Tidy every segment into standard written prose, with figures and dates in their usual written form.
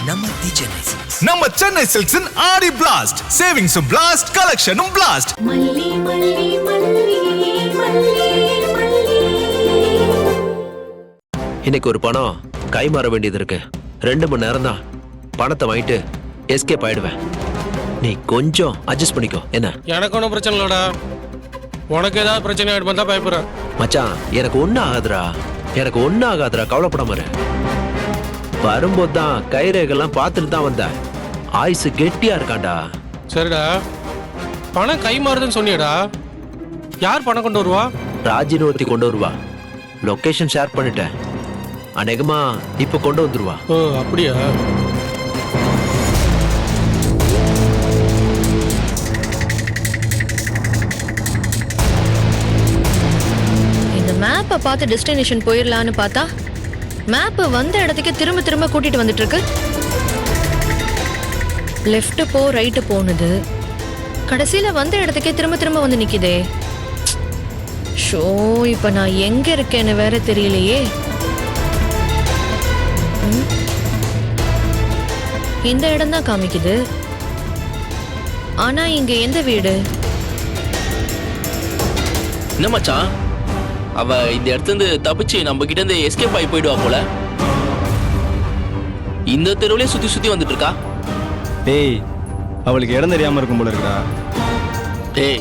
நம்ம சென்னை சில்க்ஸின் ஆடி பிளாஸ்ட், சேவிங்ஸும் பிளாஸ்ட், கலெக்ஷனும் பிளாஸ்ட். இன்னைக்கு ஒரு பணம் கை மாற வேண்டியது இருக்கு. 2 மணி நேரம் தான், பணத்தை வாங்கிட்டு எஸ்கேப் ஆயிடுவேன். நீ கொஞ்சம் அட்ஜஸ்ட் பண்ணிக்கோ. என்ன? எனக்கு ஒன்றும் பிரச்சனை இல்லடா. உனக்கு ஏதாவது பிரச்சனை ஆயிடுமா தான் பயப்படுறேன். மச்சான், எனக்கு ஒன்னும் ஆகாதுடா, கவலைப்படாம இரு. வரும்போது தான் கைரேகெல்லாம் பார்த்துட்டு தான் வந்த. ஆயுசு கெட்டியா இருக்காண்டா. சரிடா, பணம் கை மாறுதுன்னு சொன்னியடா. யார் பணம் கொண்டு வருவா? ராஜின்னு ஒருத்தி கொண்டு வருவா. லொகேஷன் ஷேர் பண்ணிட்டேன். அநேகமா இப்ப கொண்டு வந்துருவா. ஓ அப்படியா? இந்த மேப்பை பார்த்து டெஸ்டினேஷன் போயிடலான்னு பார்த்தா மேப் வந்த இடத்துக்கு திரும்ப திரும்ப கூட்டிட்டு வந்துட்டு இருக்கு. லெஃப்ட் போ ரைட்டு போனது, கடைசியில வந்த இடத்துக்கே திரும்ப திரும்ப வந்து நிக்குதே. ஷோ, இப்ப நான் எங்க இருக்கேன்னு வேற தெரியலையே. இந்த இடம் தான் காமிக்குது. ஆனா இங்க எந்த வீடு? என்ன மச்சான், அவ இந்த இடத்துல இருந்து தப்பிச்சு நம்ம கிட்ட இருந்து எஸ்கேப் ஆகி போயிடுவா போல. இந்த தெருவிலே சுத்தி சுத்தி வந்துட்டு இருக்கா. டேய், அவளுக்கு இடம் தெரியாம இருக்கும் போல இருக்கா. டேய்,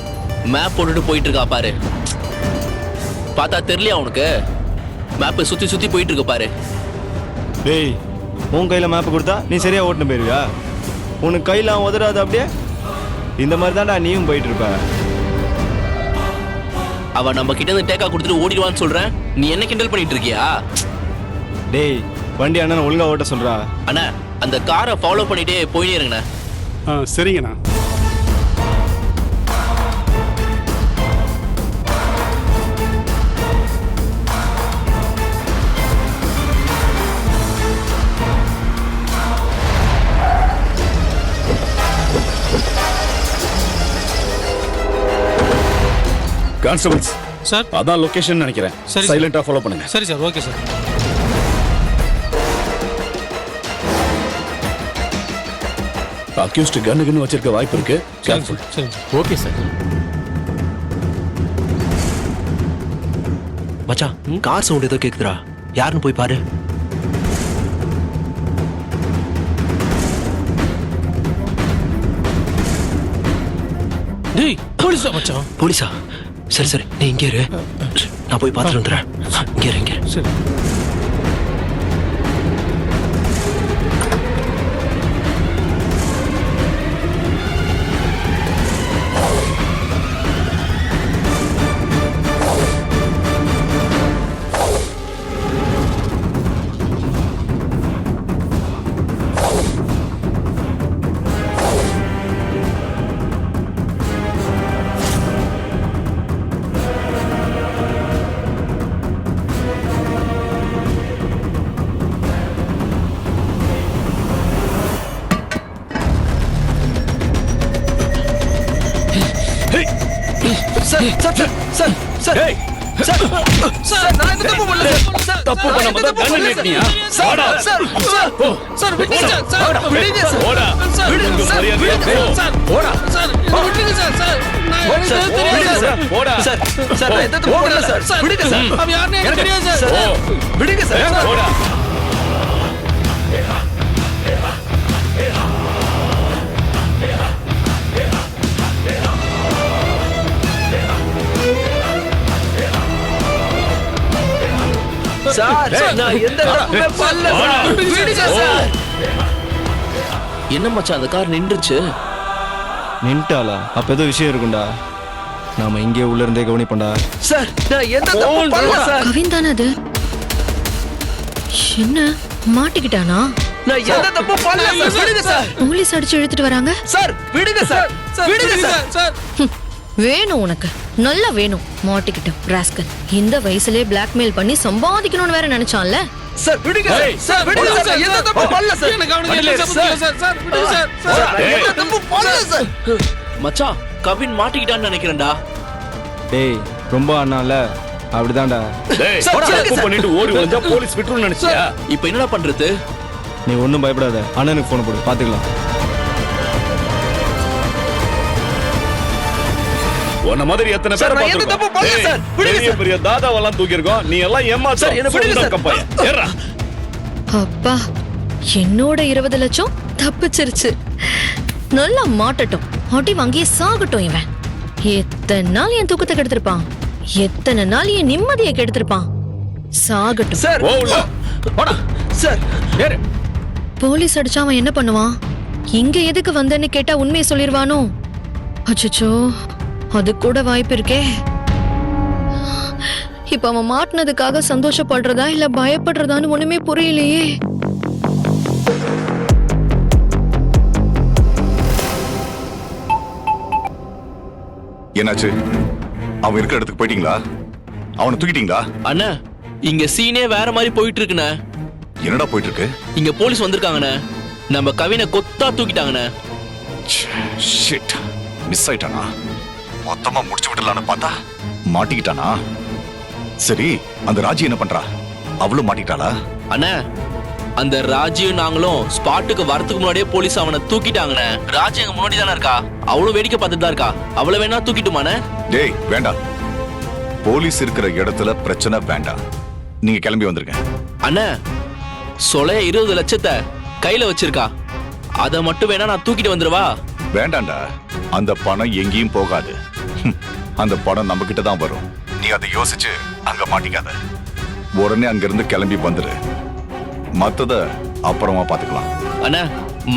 மேப் போட்டுட்டு போயிட்டு இருக்கா பாரு. பார்த்தா தெரியலையா உனக்கு? மேப்பை சுத்தி சுத்தி போயிட்டு இருக்க பாரு. டேய், உன் கையில மேப் கொடுத்தா நீ சரியா ஓட்டுன்னு போயிருவியா? உனக்கு கையில உதறாது. அப்படியே இந்த மாதிரி தான்டா நீயும் போயிட்டு இருப்ப. அவ நம்ம கிட்ட இருந்து டேக்கா கொடுத்துட்டு ஓடிடுவான்னு சொல்றேன். நீ என்ன கிண்டல் பண்ணிட்டு இருக்கியா? டேய், வண்டி அண்ணன் ஒழுங்கா ஓட்ட சொல்றா. அண்ணா, அந்த காரை ஃபாலோ பண்ணிட்டே போயிட்டே இருங்கண்ணா. சரிங்கண்ணா. கான்ஸ்டபிள்ஸ் சார், அதான் லொகேஷன் நினைக்கிறேன். சரி, சைலண்டா ஃபாலோ பண்ணுங்க. சரி சார். Okay sir. அக்யூஸ்ட் கன்னு வச்சிருக்க வாய்ப்பு இருக்கு. கேர்ஃபுல். சரி. Okay sir. மச்சான், கார் சவுண்ட் ஏதோ கேக்குதுடா. யாருன்னு போய் பாரு. டேய், போலீஸா மச்சான்? போலீஸா? சரி சரி, நீ இங்கே இரு, நான் போய் பார்த்துட்டு வந்துடுறேன். இங்கே இரு. சரி. தப்பு பண்ணாம தான் கன்னு நீட்டியா? வாடா. சார் விடுங்க சார். விடுங்க சார். போடா. விடுங்க சார். போடா. சார், விடுங்க சார். சார், நான் எனக்கு தெரியாது சார். போடா. சார் சார், நான் எந்த தப்பு பண்ணல சார். சார், விடுங்க சார். அவ யாருன்னு எனக்கு தெரியாது சார். விடுங்க சார். போடா. சார், நான் எந்த தப்புமே பண்ணல சார். விடுங்க சார். என்ன மச்சான், அந்த கார் நின்றுச்சு. நின்ட்டாளா? அப்ப ஏதோ விஷயம் இருக்கும்டா. நாம இங்கே உள்ள இருந்தே கவனிப்போம்டா. சார், நான் எந்த தப்பு பண்ணல சார். கவின் தானே அது? என்ன மாட்டிக்கிட்டானா? நான் எந்த தப்பு பண்ணல சார். விடுங்க சார். போலீஸ் அடிச்சு இழுத்துட்டு வராங்க. சார், விடுங்க சார். விடுங்க சார். சார், வேணும் உனக்கு, நல்லா வேணும். மாட்டிக்கிட்டோம் ராஸ்கல். இந்த வயசுலயே பிளாக்மெயில் பண்ணி சம்பாதிக்கணும்னு வேற நினைச்சான்ல. சார், விடுங்க சார். விடுங்க சார். எந்த தப்பு பண்ணல சார். எனக்கு அவனுக்கு எல்லாம் சம்பந்தம் இல்ல சார். சார், விடுங்க சார். சார், எந்த தப்பு பண்ணல சார். மச்சான், கவின் மாட்டிக்கிட்டான்னு நினைக்கிறேன்டா. டேய், ரொம்ப அண்ணால அப்படிதான்டா. தப்பு பண்ணிட்டு ஓடி வந்தா போலீஸ் விட்டுருன்னு நினைச்சியா? இப்போ என்னடா பண்றது? நீ ஒன்றும் பயப்படாத, அண்ணனுக்கு ஃபோன் போடு, பார்த்துக்கலாம். உன்ன மாதிரி எத்தனை பேர் பார்த்திருக்கோம். பெரிய பெரிய தாதாவெல்லாம் தூக்கி இருக்கோம். நீ எல்லாம் ஏறா. அப்பா, என்னோட 20 லட்சம் தப்பிச்சிருச்சு. நல்லா மாட்டட்டும், அடி வாங்கியே சாகட்டும். இவன் எத்தனை நாள் என் தூக்கத்தை கெடுத்திருப்பான், எத்தனை நாள் என் நிம்மதியை கெடுத்திருப்பான். சாகட்டும். போலீஸ் அடிச்சா அவன் என்ன பண்ணுவான்? இங்க எதுக்கு வந்தேன்னு கேட்டா உண்மையை சொல்லிருவானோ? அச்சச்சோ, அது கூட வாய்ப்பு இருக்கே. இப்ப அவன் மாட்டினதுக்காக சந்தோஷப்படுறதா இல்ல பயப்படுறதான்னு ஒண்ணுமே புரியலையே. என்னாச்சு? அவன் இருக்கிற இடத்துக்கு போயிட்டீங்களா? அவனை தூக்கிட்டீங்களா? அண்ணா, இங்க சீனே வேற மாதிரி போயிட்டு இருக்குண்ணே. என்னடா போயிட்டு இருக்கு? இங்க போலீஸ் வந்திருக்காங்கண்ணே. நம்ம கவினை கொத்தா தூக்கிட்டாங்கண்ணே. Shit, miss ஆயிட்டானா? மொத்தமா முடிச்சு விடலான்னு பார்த்தா மாட்டிக்கிட்டானா? சரி, அந்த ராஜி என்ன பண்றா? அவளும் மாட்டிக்கிட்டாளா? அண்ணா, அந்த ராஜியும் நாங்களும் ஸ்பாட்டுக்கு வரதுக்கு முன்னாடியே போலீஸ் அவனை தூக்கிட்டாங்கண்ணே. ராஜி அங்க முன்னாடி தானே இருக்கா, அவளும் வேடிக்கை பார்த்துட்டு தான் இருக்கா. அவளை வேணா தூக்கிட்டுமாண்ணே? டேய் வேண்டாம், போலீஸ் இருக்கிற இடத்துல பிரச்சனை வேண்டாம். நீங்க கிளம்பி வந்துருங்க. அண்ணா, சொலைய 20 லட்சத்தை கையில வச்சிருக்கா, அத மட்டும் வேணா நான் தூக்கிட்டு வந்துருவா? வேண்டாண்டா, அந்த பணம் எங்கேயும் போகாது. அந்த பணம் நம்ம கிட்ட தான் வரும். நீ அதை யோசிச்சு அங்க மாட்டிக்காத. உடனே அங்க இருந்து கிளம்பி வந்துரு. மத்தத அப்புறமா பாத்துக்கலாம். அண்ணா,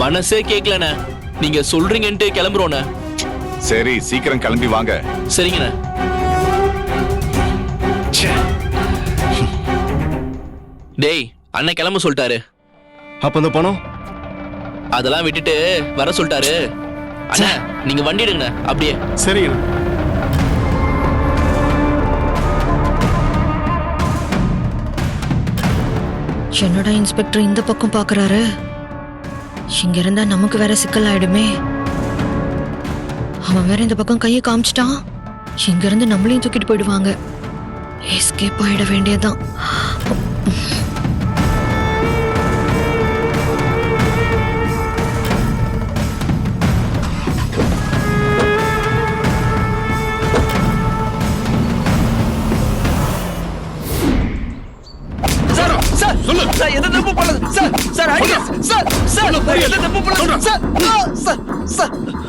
மனசே கேட்கலண்ணே. நீங்க சொல்றீங்கன்ட்டு கிளம்புறோண்ணே. சரி, சீக்கிரம் கிளம்பி வாங்க. சரிங்கண்ணே. டேய், அண்ணன் கிளம்ப சொல்லிட்டாரு. அப்ப அந்த பணம் அதெல்லாம் விட்டுட்டு வர சொல்லிட்டாரு. அண்ணா, நீங்க வண்டி எடுங்கண்ணே. அப்படியே. சரி. என்னடா இன்ஸ்பெக்டர் இந்த பக்கம் பாக்குறாரு? இங்க இருந்தா நமக்கு வேற சிக்கல் ஆயிடுமே. அவன் வேற இந்த பக்கம் கையை காமிச்சிட்டான். இங்க இருந்து நம்மளையும் தூக்கிட்டு போயிடுவாங்க. எஸ்கேப் ஆயிட வேண்டியதான்.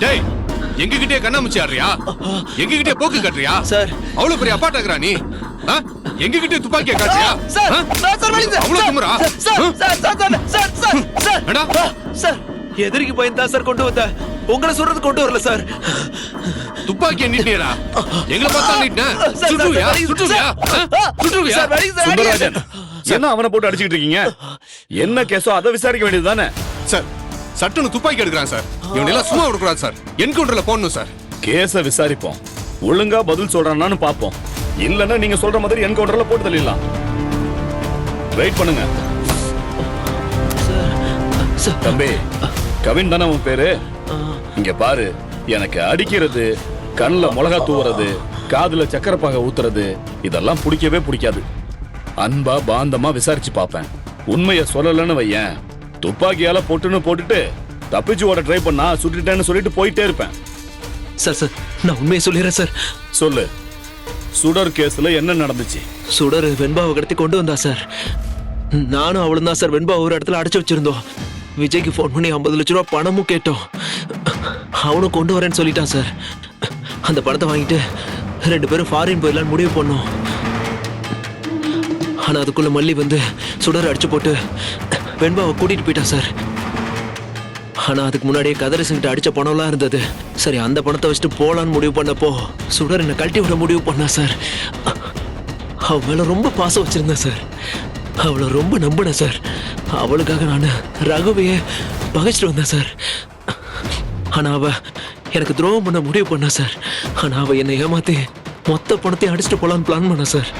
டேய், எங்ககிட்டே கண்ணாமூச்சி ஆடுறியா? எங்ககிட்டே போக்கு கட்டுறியா? சார், அவ்வளவு பெரிய அப்பாட்டா நீ? எங்ககிட்டே துப்பாக்கியா காட்டுறியா? அவ்வளவு திமிரா? எதிரிக்கு பயந்தா சார் கொண்டு வந்த, உங்களை சொல்றது கொண்டு வரல சார். துப்பாக்கிய நீட்டியா? எங்களை பார்த்தா நீட்டின? சுற்றுவியா? சுற்றுவியா? சுற்றுவியா? சுந்தரராஜன், என்ன அவனை போட்டு அடிச்சுக்கிட்டு இருக்கீங்க? என்ன கேஸோ அதை விசாரிக்க வேண்டியது தானே? சார், சட்டுன்னு துப்பாக்கி எடுக்கிறான் சார். இவன் எல்லாம் சும்மா விடக்கூடாது சார். என்கவுண்டர்ல போடணும் சார். கேஸ விசாரிப்போம், ஒழுங்கா பதில் சொல்றான்னு பாப்போம். இல்லன்னா நீங்க சொல்ற மாதிரி என்கவுண்டர்ல போட்டு தள்ளிடலாம். வெயிட் பண்ணுங்க. தம்பி, கவின் தானே உன் பேரு? இங்க பாரு, எனக்கு அடிக்கிறது, கண்ணுல மிளகா தூவுறது, காதுல சக்கரப்பாக ஊத்துறது இதெல்லாம் பிடிக்கவே பிடிக்காது. அன்பா பாந்தமா விசாரிச்சு பாப்பேன். உண்மைய சொல்லலன்னு வையேன், துப்பாக்கியால போட்டுட்டு தப்பிச்சு ஓட ட்ரை பண்ணா சுட்டுட்டேன்னு சொல்லிட்டு போயிட்டே இருப்பேன். சார், நான் உண்மையை சொல்லிடுறேன் சார். சொல்லு, சுடர் கேஸ்ல என்ன நடந்துச்சு? சுடர் வெண்பாவை கடத்தி கொண்டு வந்தா சார். நானும் அவளும் தான் சார் வெண்பாவை ஒரு இடத்துல அடைச்சு வச்சிருந்தோம். விஜய்க்கு ஃபோன் பண்ணி 50 லட்ச ரூபா பணமும் கேட்டோம். அவனும் கொண்டு வரேன்னு சொல்லிட்டான் சார். அந்த பணத்தை வாங்கிட்டு 2 பேரும் ஃபாரின் போயிடலான்னு முடிவு பண்ணோம். ஆனா அதுக்குள்ள மல்லி வந்து சுடர் அடிச்சு போட்டு வெண்பாவை கூட்டிட்டு போயிட்டான் சார். ஆனா அதுக்கு முன்னாடியே கதிரேசன்கிட்ட அடிச்ச பணம்லாம் இருந்தது. சரி, அந்த பணத்தை வச்சுட்டு போலான்னு முடிவு பண்ணப்போ சுடர் என்ன கழட்டி விட முடிவு பண்ணா சார். அவ மேல ரொம்ப பாசம் வச்சிருந்தேன் சார். அவளை ரொம்ப நம்பினேன் சார். அவளுக்காக நான் ரகுவையே பகைச்சிட்டு வந்தேன் சார். ஆனா அவ எனக்கு துரோகம் பண்ண முடிவு பண்ணா சார். ஆனா அவ என்னை ஏமாத்தி மொத்த பணத்தையும் அடிச்சுட்டு போலான்னு பிளான் பண்ண சார்.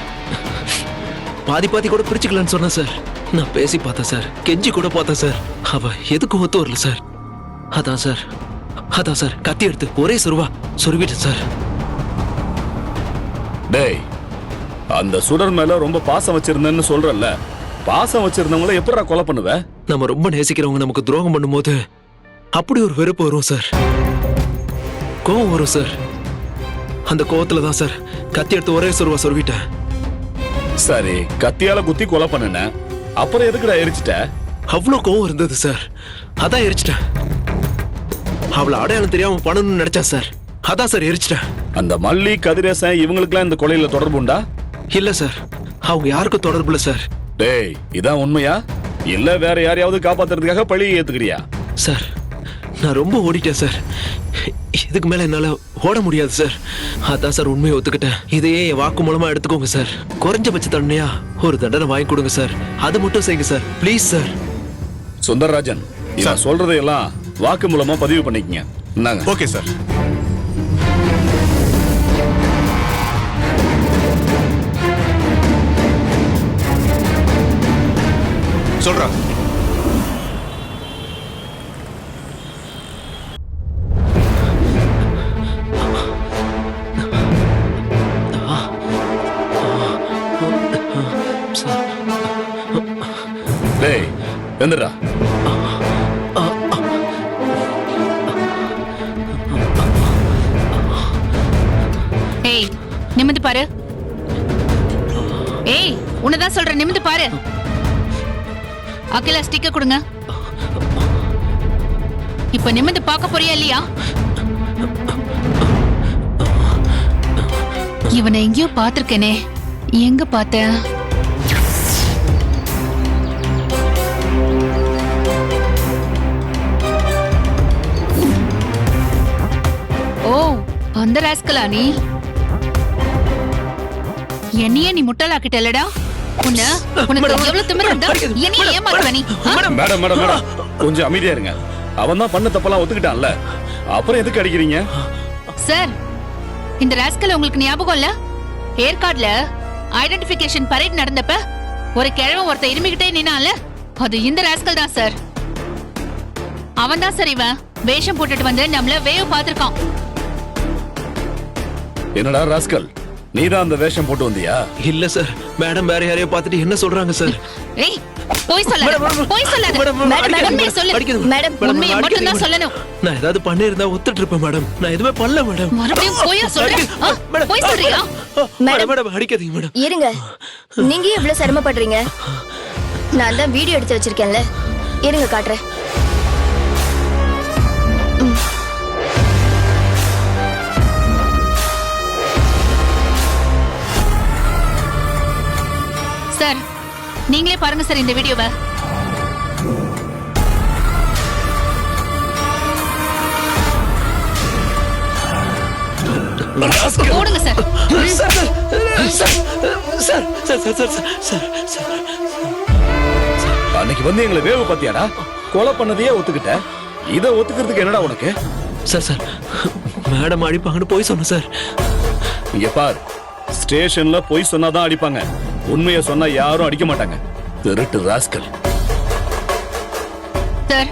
பாதி கூட பிரிச்சுக்கலான்னு சொன்ன சார். நான் பேசி பார்த்தேன் சார், கெஞ்சி கூட பார்த்தேன் சார். அவ எதுக்கு ஒத்து வரல சார். அதான் சார் கத்தி எடுத்து ஒரே சொருவிட்டேன் சார். டேய், அந்த சுடர் மேல ரொம்ப பாசம் வச்சிருந்தேன்னு சொல்றல்ல, பாசம் வச்சிருந்தவங்கள எப்படா கொலை பண்ணுவ? நம்ம ரொம்ப நேசிக்கிறவங்க நமக்கு துரோகம் பண்ணும்போது அப்படி ஒரு வெறுப்பு வரும் சார், கோவம் வரும் சார். அந்த கோவத்துல தான் சார் கத்தி எடுத்து ஒரே சொருவா சொருவிட்டேன். சரி, கத்தியால குத்தி கொலை பண்ணுன, அப்புறம் எதுக்குடா எரிச்சிட்ட? அவ்வளோ கோவம் இருந்தது சார், அதான் எரிச்சிட்டேன். அவளை அடையாளம் தெரியாம பண்ணணும்னு நினைச்சேன் சார், அதான் சார் எரிச்சிட்டேன். அந்த மல்லி, கதிரேசன் இவங்களுக்குலாம் இந்த கொலையில தொடர்பு உண்டா? இல்ல சார், அவங்க யாருக்கும் தொடர்பு இல்ல சார். டேய், இதான் உண்மையா இல்ல வேற யாரையாவது காப்பாத்துறதுக்காக பழியை ஏத்துக்கிறியா? சார், நான் ரொம்ப ஓடிட்டேன் சார், இதுக்கு மேல என்னால ஓட முடியாது சார். அதான் சார் உண்மையை ஒத்துக்கிட்டேன். இதையே என் வாக்கு மூலமா எடுத்துக்கோங்க சார். குறைஞ்சபட்ச தண்டனையா ஒரு தண்டனை வாங்கி கொடுங்க சார், அதை மட்டும் செய்யுங்க சார், ப்ளீஸ் சார். சுந்தரராஜன், நான் சொல்றதையெல்லாம் வாக்கு மூலமா பதிவு பண்ணிக்கங்க. இந்தாங்க. Okay sir. சொல்றா. டேய், எந்திரா. ஏய், நிமிந்து பாரு. ஏய், உன்னதான் சொல்ற, நிமிந்து பாரு. அகிலா ஸ்டிக்கர் கொடுங்க. இப்ப நிமிந்து பார்க்க போறியா இல்லையா? இவனை எங்கேயோ பார்த்திருக்கேனே, எங்க பார்த்த? ஓ, அந்த ராஸ்கலா நீ? என்னையே நீ முட்டாளாக்கிட்டலடா. உனக்கு எவ்வளவு திமிரு இருந்தா என்னையே ஏமாத்துவ நீ? மேடம் மேடம் மேடம், கொஞ்சம் அமைதியா இருங்க. அவன் தான் பண்ண தப்பெல்லாம் ஒத்துக்கிட்டான்ல, அப்புறம் எதுக்கு அடிக்கிறீங்க? சார், இந்த ராஸ்கல் உங்களுக்கு ஞாபகம் இல்ல? ஏற்காடுல ஐடென்டிபிகேஷன் பரேட் நடந்தப்ப ஒரு கிழவன் ஒருத்த இருமிக்கிட்டே நின்னால, அது இந்த ராஸ்கல் தான் சார். அவன் தான் சார் இவன். வேஷம் போட்டுட்டு வந்து நம்மள வேவ் பார்த்திருக்கான். என்னடா ராஸ்கல், நீதான் அந்த வேஷம் போட்டு வந்தியா? இல்ல சார், மேடம் வேற யாரையோ பார்த்துட்டு என்ன சொல்றாங்க சார். ஏய், போய் சொல்லாத, போய் சொல்லாத. மேடம், உண்மையை சொல்லு. மேடம், உண்மையை மட்டும் தான் சொல்லணும். நான் ஏதாவது பண்ணிருந்தா ஒத்துட்டு இருப்பேன் மேடம், நான் எதுவுமே பண்ணல மேடம். மறுபடியும் போய் சொல்றேன். போய் சொல்றியா? மேடம் அடிக்காதீங்க மேடம். இருங்க, நீங்க ஏன் இவ்வளவு சிரமப்படுறீங்க? நான் தான் வீடியோ எடுத்து வச்சிருக்கேன்ல, இருங்க காட்டுறேன். சார், நீங்களே பாருங்க சார் இந்த வீடியோவை. போடுங்க சார். அன்னைக்கு வந்து எங்களை வேவு பாத்தியாடா? கொலை பண்ணதையே ஒத்துக்கிட்ட, இதை ஒத்துக்கிறதுக்கு என்னடா உனக்கு? சார், மேடம் அடிப்பாங்கன்னு போய் சொன்னேன் சார். இங்க பார், ஸ்டேஷன்ல போய் சொன்னாதான் அடிப்பாங்க, உண்மையை சொன்னா யாரும் அடிக்க மாட்டாங்க. திருட்டு ராஸ்கல். சார்,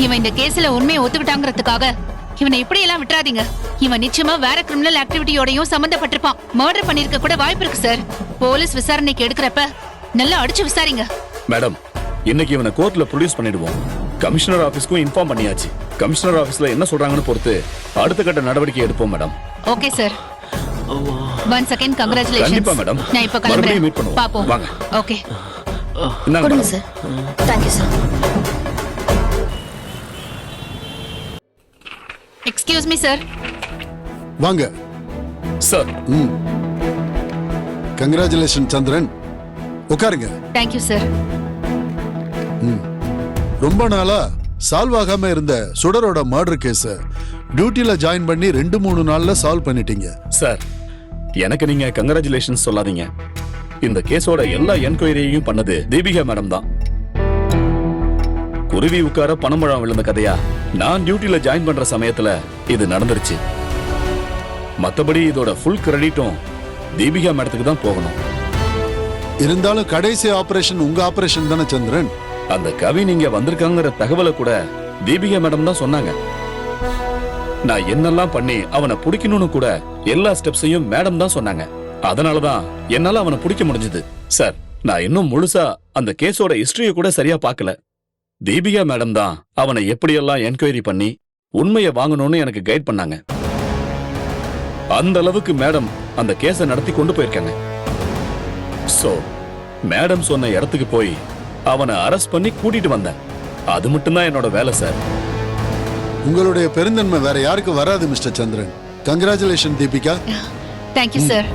இவன் இந்த கேஸ்ல உண்மையை ஒத்துக்கிட்டாங்கிறதுக்காக இவனை இப்படி எல்லாம் விட்டுறாதீங்க. இவன் நிச்சயமா வேற கிரிமினல் ஆக்டிவிட்டியோடையும் சம்பந்தப்பட்டிருப்பான். மர்டர் பண்ணிருக்க கூட வாய்ப்பு இருக்கு சார். போலீஸ் விசாரணைக்கு எடுக்கிறப்ப நல்லா அடிச்சு விசாரிங்க. மேடம், இன்னைக்கு இவனை கோர்ட்ல ப்ரொடியூஸ் பண்ணிடுவோம். கமிஷனர் ஆபீஸ்க்கும் இன்ஃபார்ம் பண்ணியாச்சு. கமிஷனர் ஆபீஸ்ல என்ன சொல்றாங்கன்னு பொறுத்து அடுத்த கட்ட நடவடிக்கை எடுப்போம் madam. Okay sir. One second, congratulations. கண்டிப்பா மேடம். நான் இப்ப மறுபடியும் மீட் கிளம்புறேன். பண்ணுவோம். பாப்போம். வாங்க. ஓகே. கொடுங்க sir. Thank you sir. Excuse me sir. வாங்க சார். கங்க்ராச்சுலேஷன் சந்திரன், உட்காருங்க. Thank you sir. ரொம்ப நாளா சால்வ் ஆகாம இருந்த சுடரோட மர்டர் கேஸ டியூட்டில ஜாயின் பண்ணி 2-3 நாள்ல சால்வ் பண்ணிட்டீங்க. சார், எனக்கு நீங்க கங்க்ராச்சுலேஷன் சொல்லாதீங்க. இந்த கேஸோட எல்லா என்கொயரியையும் பண்ணது தீபிகா மேடம் தான். குருவி உட்கார பணம்பழம் விழுந்த கதையா நான் டியூட்டில ஜாயின் பண்ற சமயத்துல இது நடந்துருச்சு. மத்தபடி இதோட ஃபுல் கிரெடிட்டும் தீபிகா மேடத்துக்கு தான் போகணும். இருந்தாலும் கடைசி ஆபரேஷன் உங்க ஆபரேஷன் தானே சந்திரன்? அந்த கவி நீங்க வந்திருக்காங்கிற தகவலை கூட தீபிகா மேடம் தான் சொன்னாங்க. நான் என்னெல்லாம் பண்ணி அவனை பிடிக்கணும்னு கூட எல்லா ஸ்டெப்ஸையும் மேடம் தான் சொன்னாங்க. அதனாலதான் என்னால அவனை பிடிக்க முடிஞ்சது. சார், நான் இன்னும் முழுசா அந்த கேஸோட ஹிஸ்டரிய கூட சரியா பார்க்கல. தீபிகா மேடம் தான் அவனை எப்படியெல்லாம் என்கொயரி பண்ணி உண்மையை வாங்கணும்னு எனக்கு கைட் பண்ணாங்க. அந்த அளவுக்கு மேடம் அந்த கேஸை நடத்தி கொண்டு போயிருக்காங்க. சோ மேடம் சொன்ன இடத்துக்கு போய் அவனை அரெஸ்ட் பண்ணி கூட்டிட்டு வந்தேன். அது மட்டும்தான் என்னோட வேலை சார். உங்களுடைய பெருந்தன்மை வேற யாருக்கு வராது mister Chandran. Congratulation Deepika. Thank you sir.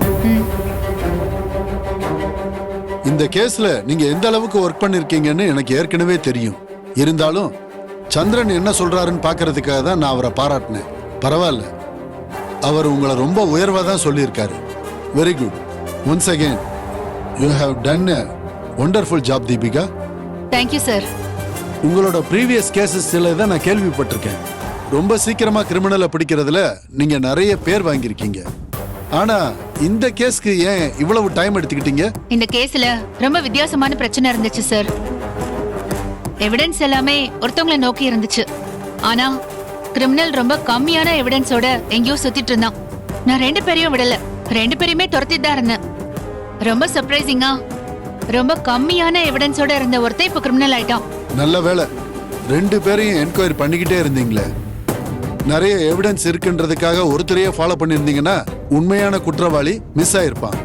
இந்த கேஸ்ல நீங்க எந்த அளவுக்கு ஒர்க் பண்ணிருக்கீங்கன்னு எனக்கு ஏற்கனவே தெரியும். இருந்தாலும் சந்திரன் என்ன சொல்றாருன்னு பாக்குறதுக்காக தான் நான் அவரை பாராட்டினேன். பரவாயில்ல, அவர் உங்களை ரொம்ப உயர்வா தான் சொல்லியிருக்காரு. Very good. Once again you have done a wonderful job Deepika. Thank you sir. உங்களோட ப்ரீவியஸ் கேசஸ் சில தான் நான் கேள்விப்பட்டிருக்கேன். ரொம்ப சீக்கிரமா கிரிமினலை பிடிக்கிறதுல நீங்க நிறைய பேர் வாங்கியிருக்கீங்க. ஆனா இந்த கேஸ்க்கு ஏன் இவ்வளவு டைம் எடுத்துக்கிட்டீங்க? இந்த கேஸ்ல ரொம்ப வித்தியாசமான பிரச்சனை இருந்துச்சு சார். எவிடன்ஸ் எல்லாமே ஒருத்தவங்களை நோக்கி இருந்துச்சு. ஆனா கிரிமினல் ரொம்ப கம்மியான எவிடன்ஸோட எங்கேயோ சுத்திட்டு இருந்தான். நான் 2 பேரையும் விடல, 2 பேரையுமே துரத்திட்டு தான் இருந்தேன். ரொம்ப சர்ப்ரைசிங்கா ரொம்ப கம்மியான எவிடன்ஸோட இருந்த ஒருத்தன் இப்ப கிரிமினல் ஆயிட்டான். நல்ல வேளை 2 பேரையும் என்கொயரி பண்ணிக்கிட்டே இருந்தீங்களே. நிறைய எவிடன்ஸ் இருக்குன்றதுக்காக ஒருத்தரையே ஃபாலோ பண்ணியிருந்தீங்கன்னா உண்மையான குற்றவாளி மிஸ் ஆயிருப்பான்.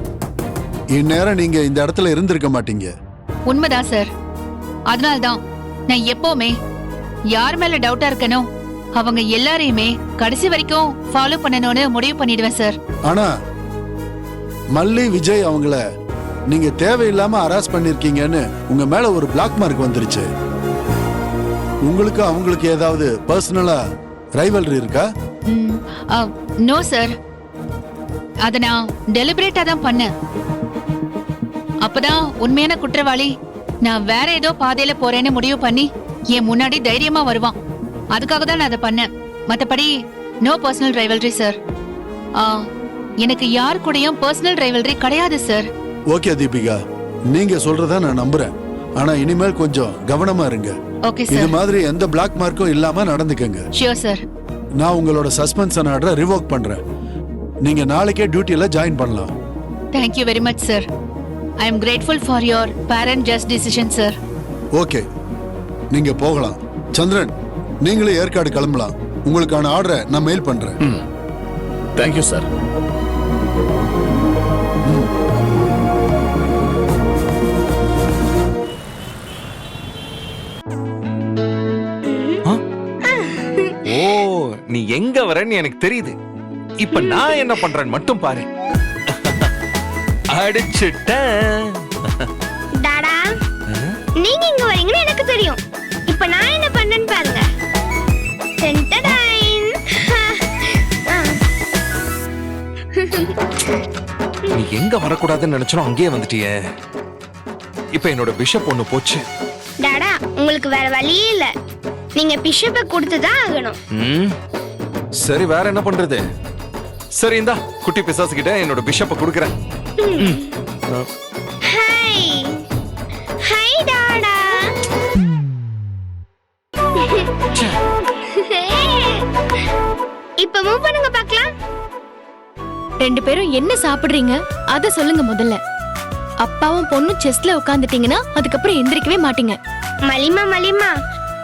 இந்நேரம் நீங்க இந்த இடத்துல இருந்திருக்க மாட்டீங்க. உண்மைதான் சார். அதனால்தான் நான் எப்பவுமே யார் மேல டவுட்டா இருக்கனோ அவங்க எல்லாரையுமே கடைசி வரைக்கும் ஃபாலோ பண்ணணும்னு முடிவு பண்ணிடுவேன் சார். ஆனா மல்லி விஜய் அவங்கள நீங்க தேவையில்லாம ஹராஸ் பண்ணிருக்கீங்கன்னு உங்க மேல ஒரு பிளாக் மார்க் வந்துருச்சு. உங்களுக்கு அவங்களுக்கு ஏதாவது பர்சனலா ரைவல்ரி இருக்கா? No sir. அத நான் டெலிபரேட்டா தான் பண்ணேன். அப்பதான் உண்மையான குற்றவாளி நான் வேற ஏதோ பாதையில போறேன்னு முடிவு பண்ணி என் முன்னாடி தைரியமா வருவான். அதுக்காக தான் நான் அதை பண்ணேன். மத்தபடி நோ பர்சனல் ரைவல்ரி சார். எனக்கு யார் கூடயும் பர்சனல் ரைவல்ரி கிடையாது சார். ஓகே தீபிகா, நீங்க சொல்றத நான் நம்புறேன். ஆனா இனிமேல் கொஞ்சம் கவனமா இருங்க. ஓகே இது சார். மாதிரி எந்த பிளாக் மார்க்கும் இல்லாம நடந்துக்கங்க. Sure sir. நான் உங்களோட சஸ்பென்ஷன் ஆர்டரை ரிவோக் பண்றேன். நீங்க நாளைக்கே டியூட்டில ஜாயின் பண்ணலாம். Thank you very much sir. I am grateful for your fair and just decision sir. Okay, நீங்க போகலாம். சந்திரன், நீங்களே ஏற்காடு கிளம்பலாம். உங்களுக்கான ஆர்டரை நான் மெயில் பண்றேன். Thank you sir. ஓ, நீ எங்க வரன்னு எனக்கு தெரியுது. இப்ப நான் என்ன பண்றேன்னு மட்டும் பாரு. அடிச்சிட்டேன். டாடா, நீங்க இங்க வரீங்கன்னு எனக்கு தெரியும். இப்ப நான் என்ன பண்ணேன்னு பாருங்க. டென்டடைன். நீ எங்க வரக்கூடாதுன்னு நினைச்சோ அங்கேயே வந்துட்டியே. இப்ப என்னோட பிஷப் ஒண்ணு போச்சு. டாடா, உங்களுக்கு வேற வழியே இல்ல. நீங்க பிஷப்பை கொடுத்துதான் ஆகணும். சரி, வேற என்ன பண்றது? சரி, இந்தா குட்டி பிசாசு கிட்ட என்னோட பிஷப்பை கொடுக்கறேன். Hi hi Tata. இப்ப மூவ் பண்ணுங்க பார்க்கலாம். 2 பேரும் என்ன சாப்பிடுறீங்க அத சொல்லுங்க முதல்ல. அப்பாவும் பொண்ணும் செஸ்ல உட்கார்ந்துட்டீங்கன்னா அதுக்கப்புறம் எந்திரிக்கவே மாட்டீங்க. மலிமா மலிமா,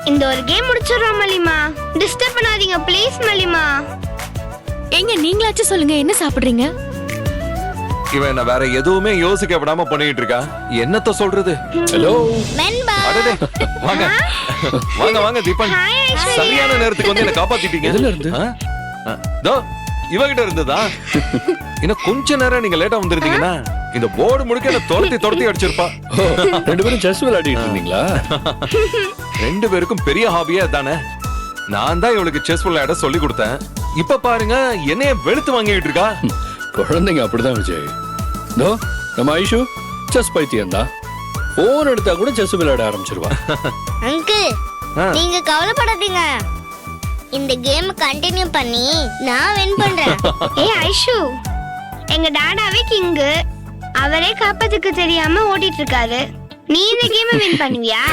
இந்த ஒரு கேம் முடிச்சிடுறோம் மலிமா. டிஸ்டர்ப் பண்ணாதீங்க ப்ளீஸ் மலிமா. எங்க நீங்களாச்சும் சொல்லுங்க என்ன சாப்பிடுறீங்க? இவன் என்ன வேற எதுவுமே யோசிக்க விடாம பண்ணிட்டு இருக்கா. என்னத்த சொல்றது? ஹலோ மென்பா. அடடே, வாங்க வாங்க வாங்க தீபன். சரியான நேரத்துக்கு வந்து என்ன காப்பாத்திட்டீங்க. எதுல இருந்து? தோ இவகிட்ட இருந்ததா? இன்னும் கொஞ்ச நேரம் நீங்க லேட்டா வந்திருந்தீங்கன்னா இந்த போர்டு முழுக்க என்ன துரத்தி அடிச்சிருப்பா. 2 பேரும் செஸ் விளையாடிட்டு இருந்தீங்களா? 2 பேருக்கும் பெரிய ஹாபியா தானே. நான் தான் இவளுக்கு செஸ் விளையாட சொல்லி கொடுத்தேன். இப்ப பாருங்க என்னைய வெளுத்து வாங்கிட்டு இருக்கா. குழந்தைங்க அப்படிதான் விஜய். தோ நம்ம ஐஷு செஸ் பைத்தியம்டா. போன் எடுத்தா கூட செஸ் விளையாட ஆரம்பிச்சிருவா. அங்கிள், நீங்க கவலைப்படாதீங்க. இந்த கேம் கண்டினியூ பண்ணி நான் வின் பண்றேன். ஏய் ஐஷு, எங்க டாடாவே கிங். அவரே காப்பாத்துக்கு தெரியாம ஓடிட்டு இருக்காரு. நீ இந்த கேம் வின் பண்ணுவியா?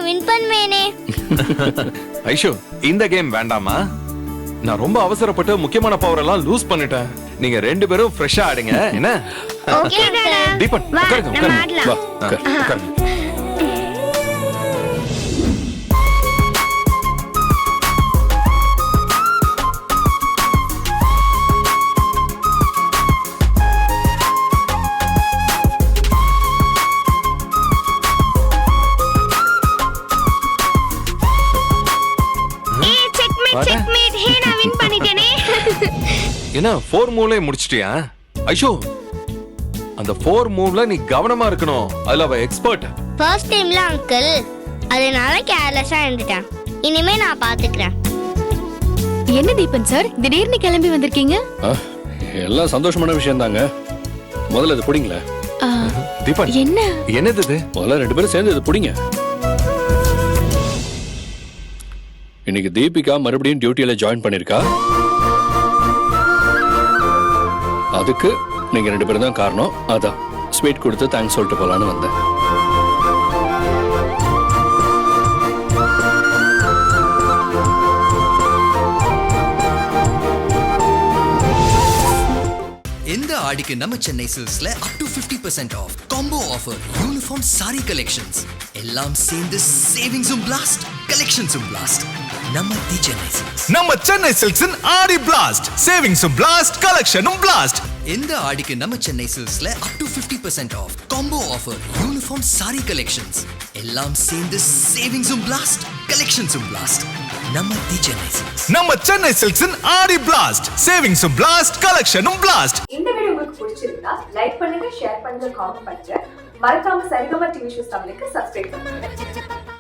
வின் பண்ணுவேனே. ஐஷு, இந்த கேம் வேண்டாமா? நான் ரொம்ப அவசரப்பட்டு முக்கியமான பவர் எல்லாம் லூஸ் பண்ணிட்டேன். நீங்க 2 பேரும் ஃப்ரெஷ்ஷா ஆடுங்க என்ன? ஓகே டாடா தீபன் வா உட்காருங்க நம்ம உட்காருங்க ஆடலாம் வா உட்காருங்க ஏய் செக்மேட் ஹே நான் வின் பண்ணிட்டேனே என்ன 4 மூவ்ல முடிச்சிட்டியா ஐஷோ அந்த 4 மூவ்ல நீ கவனமா இருக்கணும் அதுல அவ எக்ஸ்பர்ட் ஃபர்ஸ்ட் டைம்ல அங்கிள் அதனால கேர்லெஸ்ஸா இருந்துட்டேன் இனிமே நான் பாத்துக்கிறேன் என்ன தீபன் சார் திடீர்னு கிளம்பி வந்திருக்கீங்க எல்லாம் சந்தோஷமான விஷயம் தாங்க முதல்ல இது புடிங்களே தீபன் என்ன என்னது இது முதல்ல 2 பேரும் சேர்ந்து இது புடிங்க இன்னைக்கு தீபிகா மறுபடியும் டியூட்டியில ஜாயின் பண்ணிருக்கா அதுக்கு நீங்க 2 பேரும் தான் காரணம் அதான் ஸ்வீட் கொடுத்து தேங்க்ஸ் சொல்லிட்டு போலான்னு வந்தேன் இந்த ஆடிக்கு நம்ம சென்னை சில்க்ஸ்ல up to 50% off combo offer uniform sari collections எல்லாம் சேர்ந்து சேவிங்ஸும் பிளாஸ்ட் கலெக்ஷன்ஸும் பிளாஸ்ட் நம்ம தி சென்னை சில்க்ஸ் நம்ம சென்னை சில்க்ஸின் ஆடி பிளாஸ்ட் சேவிங்ஸும் பிளாஸ்ட் கலெக்ஷனும் பிளாஸ்ட் இந்த ஆடிக்கு நம்ம சென்னை சில்க்ஸ்ல up to 50% off combo offer uniform sari collections எல்லாம் சேர்ந்து சேவிங்ஸும் பிளாஸ்ட் கலெக்ஷன்ஸும் பிளாஸ்ட் நம்ம தி சென்னை சில்க்ஸ் நம்ம சென்னை சில்க்ஸின் ஆடி பிளாஸ்ட் சேவிங்ஸும் பிளாஸ்ட் கலெக்ஷனும் பிளாஸ்ட் இந்த வீடியோ உங்களுக்கு பிடிச்சிருந்தா லைக் பண்ணுங்க ஷேர் பண்ணுங்க காமெண்ட் பண்ணுங்க மறக்காம சரிகமா டிவி ஷோஸ் தமிழுக்கு சப்ஸ்கிரைப் பண்ணுங்க